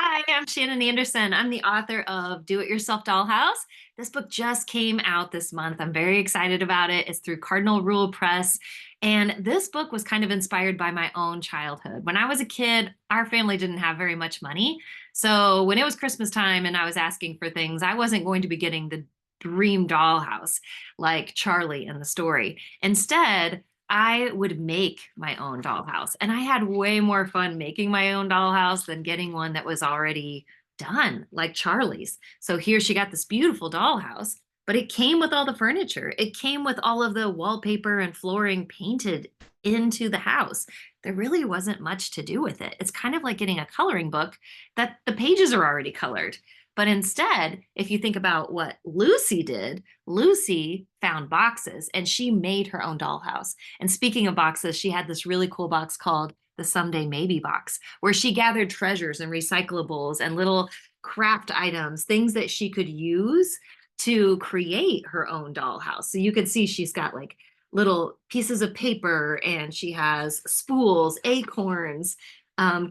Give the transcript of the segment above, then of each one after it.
Hi, I'm Shannon Anderson. I'm the author of Do It Yourself Dollhouse. This book just came out this month. I'm very excited about it. It's through Cardinal Rule Press. And this book was kind of inspired by my own childhood. When I was a kid, our family didn't have very much money. So when it was Christmas time and I was asking for things, I wasn't going to be getting the dream dollhouse like Charlie in the story. Instead, I would make my own dollhouse. And I had way more fun making my own dollhouse than getting one that was already done, like Charlie's. So here she got this beautiful dollhouse, but it came with all the furniture. It came with all of the wallpaper and flooring painted into the house. There really wasn't much to do with it. It's kind of like getting a coloring book that the pages are already colored. But instead, if you think about what Lucy did, Lucy found boxes and she made her own dollhouse. And speaking of boxes, she had this really cool box called the Someday Maybe box, where she gathered treasures and recyclables and little craft items, things that she could use to create her own dollhouse. So you can see she's got like little pieces of paper and she has spools, acorns,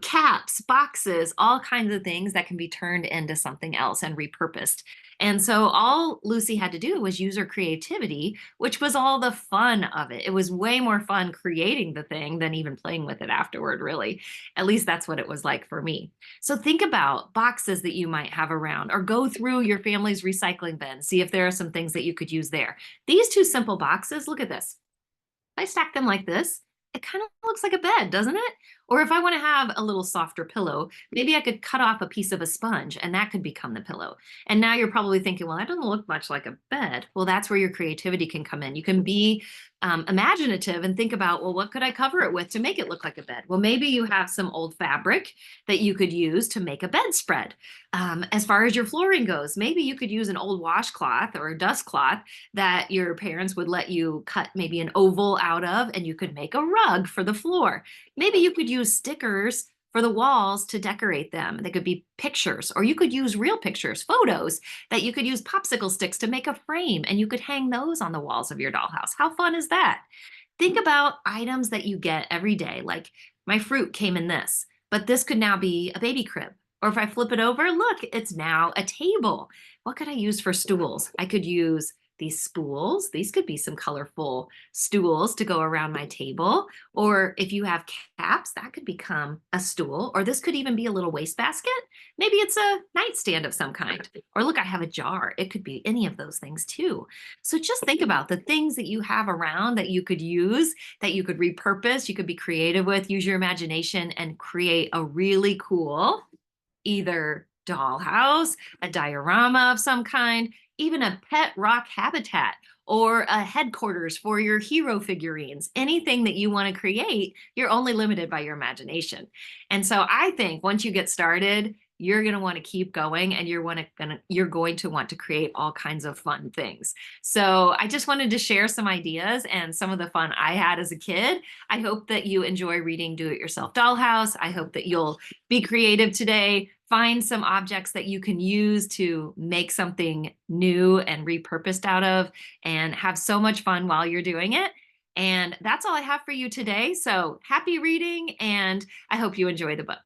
caps, boxes, all kinds of things that can be turned into something else and repurposed. And so all Lucy had to do was use her creativity, which was all the fun of it. It was way more fun creating the thing than even playing with it afterward, really. At least that's what it was like for me. So think about boxes that you might have around or go through your family's recycling bin, see if there are some things that you could use there. These two simple boxes, look at this. If I stack them like this, it kind of looks like a bed, doesn't it? Or if I want to have a little softer pillow, maybe I could cut off a piece of a sponge and that could become the pillow. And now you're probably thinking, well, that doesn't look much like a bed. Well, that's where your creativity can come in. You can be imaginative and think about, well, what could I cover it with to make it look like a bed? Well, maybe you have some old fabric that you could use to make a bedspread. As far as your flooring goes, maybe you could use an old washcloth or a dust cloth that your parents would let you cut maybe an oval out of, and you could make a rug for the floor. Maybe you could use stickers for the walls to decorate them. They could be pictures, or you could use real pictures, photos that you could use popsicle sticks to make a frame, and you could hang those on the walls of your dollhouse. How fun is that? Think about items that you get every day, like my fruit came in this, but this could now be a baby crib. Or if I flip it over, look, it's now a table. What could I use for stools? I could use these spools. These could be some colorful stools to go around my table. Or if you have caps, that could become a stool. Or this could even be a little wastebasket. Maybe it's a nightstand of some kind. Or look, I have a jar. It could be any of those things too. So just think about the things that you have around that you could use, that you could repurpose, you could be creative with, use your imagination and create a really cool either dollhouse, a diorama of some kind, even a pet rock habitat or a headquarters for your hero figurines. Anything that you want to create, you're only limited by your imagination. And so I think once you get started, you're going to want to keep going and you're going to want to create all kinds of fun things. So I just wanted to share some ideas and some of the fun I had as a kid. I hope that you enjoy reading Do It Yourself Dollhouse. I hope that you'll be creative today. Find some objects that you can use to make something new and repurposed out of and have so much fun while you're doing it. And that's all I have for you today. So happy reading, and I hope you enjoy the book.